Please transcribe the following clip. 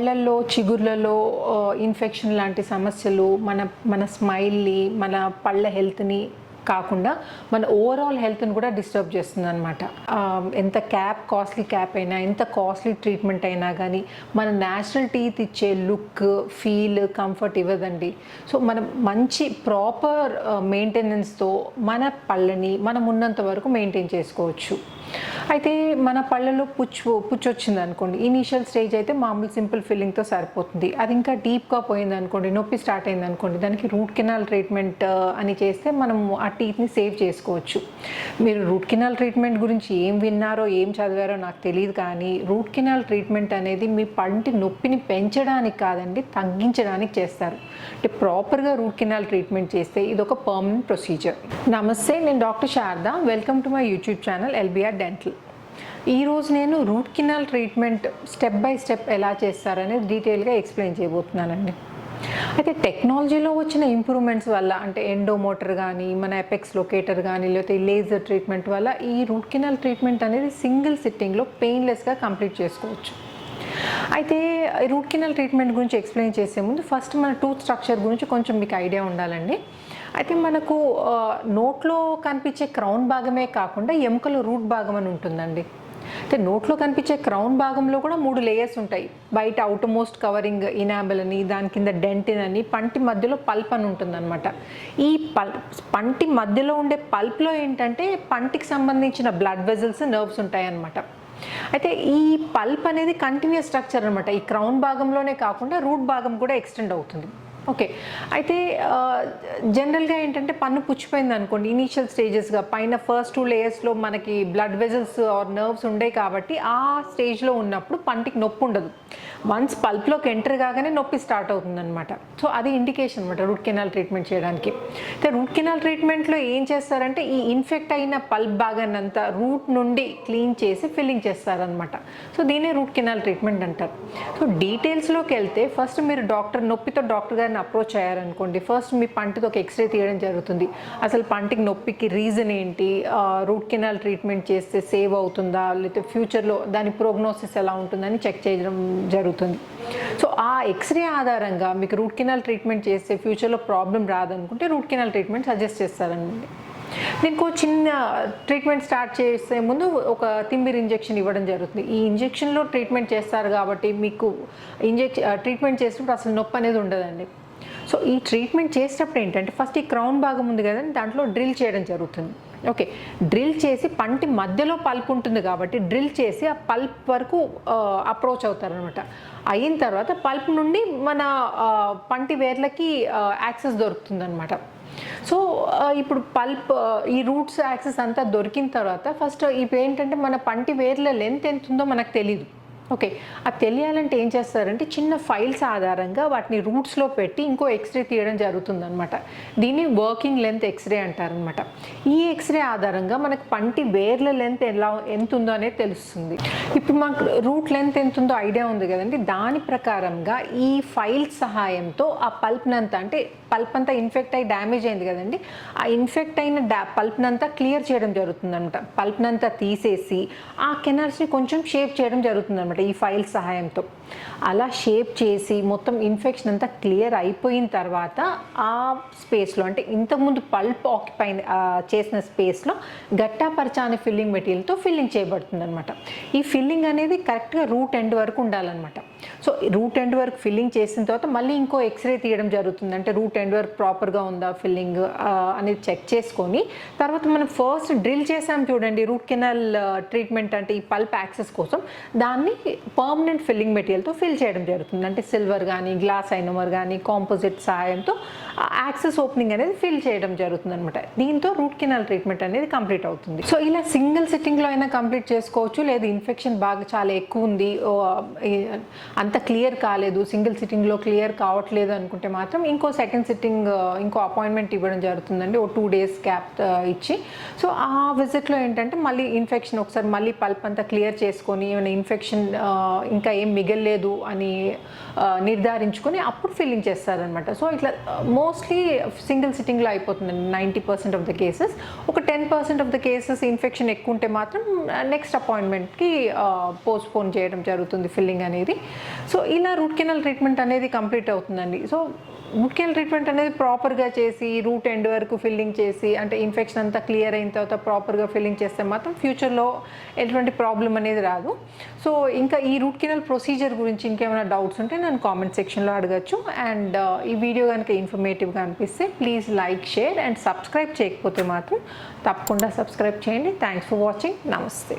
పళ్ళల్లో చిగుర్లలో ఇన్ఫెక్షన్ లాంటి సమస్యలు మన స్మైల్ని, మన పళ్ళ హెల్త్ని కాకుండా మన ఓవరాల్ హెల్త్ని కూడా డిస్టర్బ్ చేస్తుంది అనమాట. ఎంత కాస్ట్లీ క్యాప్ అయినా, ఎంత కాస్ట్లీ ట్రీట్మెంట్ అయినా కానీ మన న్యాచురల్ టీత్ ఇచ్చే లుక్, ఫీల్, కంఫర్ట్ ఇవ్వదండి. సో మనం మంచి ప్రాపర్ మెయింటెనెన్స్తో మన పళ్ళని మనం ఉన్నంత వరకు మెయింటైన్ చేసుకోవచ్చు. అయితే మన పళ్ళలో పుచ్చు వచ్చింది అనుకోండి, ఇనీషియల్ స్టేజ్ అయితే మామూలు సింపుల్ ఫిల్లింగ్తో సరిపోతుంది. అది ఇంకా డీప్గా పోయింది అనుకోండి, నొప్పి స్టార్ట్ అయింది అనుకోండి, దానికి రూట్ కెనాల్ ట్రీట్మెంట్ అని చేస్తే మనం ఆ టీత్ని సేవ్ చేసుకోవచ్చు. మీరు రూట్ కెనాల్ ట్రీట్మెంట్ గురించి ఏం విన్నారో ఏం చదివారో నాకు తెలియదు, కానీ రూట్ కెనాల్ ట్రీట్మెంట్ అనేది మీ పంటి నొప్పిని పెంచడానికి కాదండి, తగ్గించడానికి చేస్తారు. అంటే ప్రాపర్గా రూట్ కెనాల్ ట్రీట్మెంట్ చేస్తే ఇది ఒక పర్మనెంట్ ప్రొసీజర్. నమస్తే, నేను doctor Sharada. Welcome to my YouTube channel LBR dental. ఈరోజు నేను route canal treatment step by step ఎలా చేస్తారనేది డీటెయిల్గా ఎక్స్ప్లెయిన్ చేయబోతున్నానండి. అయితే టెక్నాలజీలో వచ్చిన ఇంప్రూవ్మెంట్స్ వల్ల, అంటే ఎండోమోటర్ కానీ, మన ఎపెక్స్ లొకేటర్ కానీ, లేకపోతే లేజర్ ట్రీట్మెంట్ వల్ల ఈ రూట్ కెనాల్ ట్రీట్మెంట్ అనేది సింగిల్ సిట్టింగ్లో పెయిన్లెస్గా కంప్లీట్ చేసుకోవచ్చు. అయితే రూట్ కెనాల్ ట్రీట్మెంట్ గురించి ఎక్స్ప్లెయిన్ చేసే ముందు ఫస్ట్ మన టూత్ స్ట్రక్చర్ గురించి కొంచెం మీకు ఐడియా ఉండాలండి. అయితే మనకు నోట్లో కనిపించే క్రౌన్ భాగమే కాకుండా ఎముకలో రూట్ భాగం అని ఉంటుందండి. అయితే నోట్లో కనిపించే క్రౌన్ భాగంలో కూడా 3 లేయర్స్ ఉంటాయి. బయట అవుట్ మోస్ట్ కవరింగ్ ఇనాబెల్ అని, దాని కింద డెంటిన్ అని, పంటి మధ్యలో పల్ప్ అని ఉంటుందన్నమాట. ఈ పంటి మధ్యలో ఉండే పల్ప్లో ఏంటంటే పంటికి సంబంధించిన బ్లడ్ వెజల్స్, నర్వ్స్ ఉంటాయి అన్నమాట. అయితే ఈ పల్ప్ అనేది కంటిన్యూస్ స్ట్రక్చర్ అనమాట. ఈ క్రౌన్ భాగంలోనే కాకుండా రూట్ భాగం కూడా ఎక్స్టెండ్ అవుతుంది. ఓకే, అయితే జనరల్గా ఏంటంటే పన్ను పుచ్చిపోయింది అనుకోండి, ఇనీషియల్ స్టేజెస్గా పైన ఫస్ట్ 2 లేయర్స్లో మనకి బ్లడ్ వెజల్స్ ఆర్ నర్వ్స్ ఉండే కాబట్టి ఆ స్టేజ్లో ఉన్నప్పుడు పంటికి నొప్పి ఉండదు. వన్స్ పల్ప్లోకి ఎంటర్ కాగానే నొప్పి స్టార్ట్ అవుతుంది అనమాట. సో అది ఇండికేషన్ అనమాట రూట్ కెనాల్ ట్రీట్మెంట్ చేయడానికి. అయితే రూట్ కెనాల్ ట్రీట్మెంట్లో ఏం చేస్తారంటే ఈ ఇన్ఫెక్ట్ అయిన పల్ప్ భాగాన్ని అంతా రూట్ నుండి క్లీన్ చేసి ఫిల్లింగ్ చేస్తారనమాట. సో దీనే రూట్ కెనాల్ ట్రీట్మెంట్ అంటారు. సో డీటెయిల్స్లోకి వెళ్తే ఫస్ట్ మీరు నొప్పితో డాక్టర్ గారిని అప్రోచ్ అయ్యారనుకోండి, ఫస్ట్ మీ పంటితో ఒక ఎక్స్రే తీయడం జరుగుతుంది. అసలు పంటికి నొప్పికి రీజన్ ఏంటి, రూట్ కెనాల్ ట్రీట్మెంట్ చేస్తే సేవ్ అవుతుందా, లేకపోతే ఫ్యూచర్లో దాని ప్రోగ్నోసిస్ ఎలా ఉంటుందని చెక్ చేయడం జరుగుతుంది. సో ఆ ఎక్స్రే ఆధారంగా మీకు రూట్ కెనాల్ ట్రీట్మెంట్ చేస్తే ఫ్యూచర్లో ప్రాబ్లం రాదనుకుంటే రూట్ కెనాల్ ట్రీట్మెంట్ సజెస్ట్ చేస్తారనండి. దీనికి చిన్న ట్రీట్మెంట్ స్టార్ట్ చేసే ముందు ఒక తిమ్మిరి ఇంజెక్షన్ ఇవ్వడం జరుగుతుంది. ఈ ఇంజెక్షన్లో ట్రీట్మెంట్ చేస్తారు కాబట్టి మీకు ట్రీట్మెంట్ చేసినప్పుడు అసలు నొప్పి అనేది ఉండదండి. సో ఈ ట్రీట్మెంట్ చేసేటప్పుడు ఏంటంటే ఫస్ట్ ఈ క్రౌన్ భాగం ఉంది కదండి, దాంట్లో డ్రిల్ చేయడం జరుగుతుంది. ఓకే, డ్రిల్ చేసి పంటి మధ్యలో పల్ప్ ఉంటుంది కాబట్టి డ్రిల్ చేసి ఆ పల్ప్ వరకు అప్రోచ్ అవుతారనమాట. అయిన తర్వాత పల్ప్ నుండి మన పంటి వేర్లకి యాక్సెస్ దొరుకుతుంది అనమాట. సో ఇప్పుడు పల్ప్ ఈ రూట్స్ యాక్సెస్ అంతా దొరికిన తర్వాత ఫస్ట్ ఇప్పుడు ఏంటంటే మన పంటి వేర్ల లెంత్ ఎంత ఉందో మనకు తెలియదు. ఓకే, అది తెలియాలంటే ఏం చేస్తారంటే చిన్న ఫైల్స్ ఆధారంగా వాటిని రూట్స్లో పెట్టి ఇంకో ఎక్స్రే తీయడం జరుగుతుందన్నమాట. దీన్ని వర్కింగ్ లెంత్ ఎక్స్రే అంటారనమాట. ఈ ఎక్స్రే ఆధారంగా మనకు పంటి వేర్ల లెంత్ ఎంత ఉందో అనేది తెలుస్తుంది. ఇప్పుడు మనకు రూట్ లెంత్ ఎంత ఉందో ఐడియా ఉంది కదండి, దాని ప్రకారంగా ఈ ఫైల్స్ సహాయంతో ఆ పల్ప్నంతా, అంటే పల్ప్ అంతా ఇన్ఫెక్ట్ అయ్యి డ్యామేజ్ అయింది కదండి, ఆ ఇన్ఫెక్ట్ అయిన పల్ప్నంతా క్లియర్ చేయడం జరుగుతుందన్నమాట. పల్ప్నంతా తీసేసి ఆ కెనాల్స్ని కొంచెం షేప్ చేయడం జరుగుతుందన్నమాట ఈ ఫైల్ సహాయంతో. అలా షేప్ చేసి మొత్తం ఇన్ఫెక్షన్ అంతా క్లియర్ అయిపోయిన తర్వాత ఆ స్పేస్లో, అంటే ఇంతకుముందు పల్ప్ ఆక్యుపై చేసిన స్పేస్లో గట్టాపరచ అనే ఫిల్లింగ్ మెటీరియల్తో ఫిల్లింగ్ చేయబడుతుంది అనమాట. ఈ ఫిల్లింగ్ అనేది కరెక్ట్గా రూట్ ఎండ్ వరకు ఉండాలన్నమాట. సో రూట్ ఎండ్ వరకు ఫిల్లింగ్ చేసిన తర్వాత మళ్ళీ ఇంకో ఎక్స్రే తీయడం జరుగుతుంది. అంటే రూట్ ఎండ్ వరకు ప్రాపర్గా ఉందా ఫిల్లింగ్ అనేది చెక్ చేసుకొని తర్వాత మనం ఫస్ట్ డ్రిల్ చేసాం చూడండి రూట్ కెనాల్ ట్రీట్మెంట్, అంటే ఈ పల్ప్ యాక్సెస్ కోసం, దాన్ని పర్మనెంట్ ఫిల్లింగ్ మెటీరియల్తో ఫిల్ చేయడం జరుగుతుంది. అంటే సిల్వర్ కానీ, గ్లాస్ ఐనోమర్ కానీ, కాంపోజిట్ సహాయంతో యాక్సెస్ ఓపెనింగ్ అనేది ఫిల్ చేయడం జరుగుతుంది అనమాట. దీంతో రూట్ కెనాల్ ట్రీట్మెంట్ అనేది కంప్లీట్ అవుతుంది. సో ఇలా సింగిల్ సిట్టింగ్లో అయినా కంప్లీట్ చేసుకోవచ్చు, లేదా ఇన్ఫెక్షన్ బాగా చాలా ఎక్కువ ఉంది, అంత క్లియర్ కాలేదు, సింగిల్ సిట్టింగ్లో క్లియర్ కావట్లేదు అనుకుంటే మాత్రం ఇంకో సెకండ్ సిట్టింగ్, ఇంకో అపాయింట్మెంట్ ఇవ్వడం జరుగుతుందండి, ఓ 2 days గ్యాప్ ఇచ్చి. సో ఆ విజిట్లో ఏంటంటే మళ్ళీ ఇన్ఫెక్షన్ ఒకసారి మళ్ళీ పల్ప్ అంతా క్లియర్ చేసుకొని ఏమైనా ఇన్ఫెక్షన్ ఇంకా ఏం మిగల్లేదు అని నిర్ధారించుకొని అప్పుడు ఫిల్లింగ్ చేస్తారనమాట. సో ఇట్లా మోస్ట్లీ సింగిల్ సిట్టింగ్లో అయిపోతుందండి 90% ఆఫ్ ద కేసెస్. ఒక 10% ఆఫ్ ద కేసెస్ ఇన్ఫెక్షన్ ఎక్కువ ఉంటే మాత్రం నెక్స్ట్ అపాయింట్మెంట్కి పోస్ట్పోన్ చేయడం జరుగుతుంది ఫిల్లింగ్ అనేది. సో ఇలా రూట్ కెనాల్ ట్రీట్మెంట్ అనేది కంప్లీట్ అవుతుందండి. సో రూట్ కెనాల్ ట్రీట్మెంట్ అనేది ప్రాపర్గా చేసి రూట్ ఎండ్ వరకు ఫిల్లింగ్ చేసి, అంటే ఇన్ఫెక్షన్ అంతా క్లియర్ అయిన తర్వాత ప్రాపర్గా ఫిల్లింగ్ చేస్తే మాత్రం ఫ్యూచర్లో ఎటువంటి ప్రాబ్లం అనేది రాదు. సో ఇంకా ఈ రూట్ కెనాల్ ప్రొసీజర్ గురించి ఇంకేమైనా డౌట్స్ ఉంటే నన్ను కామెంట్ సెక్షన్లో అడగచ్చు. అండ్ ఈ వీడియో కనుక ఇన్ఫర్మేటివ్గా అనిపిస్తే please like, share and subscribe చేయకపోతే మాత్రం తప్పకుండా సబ్స్క్రైబ్ చేయండి. Thanks for watching. నమస్తే.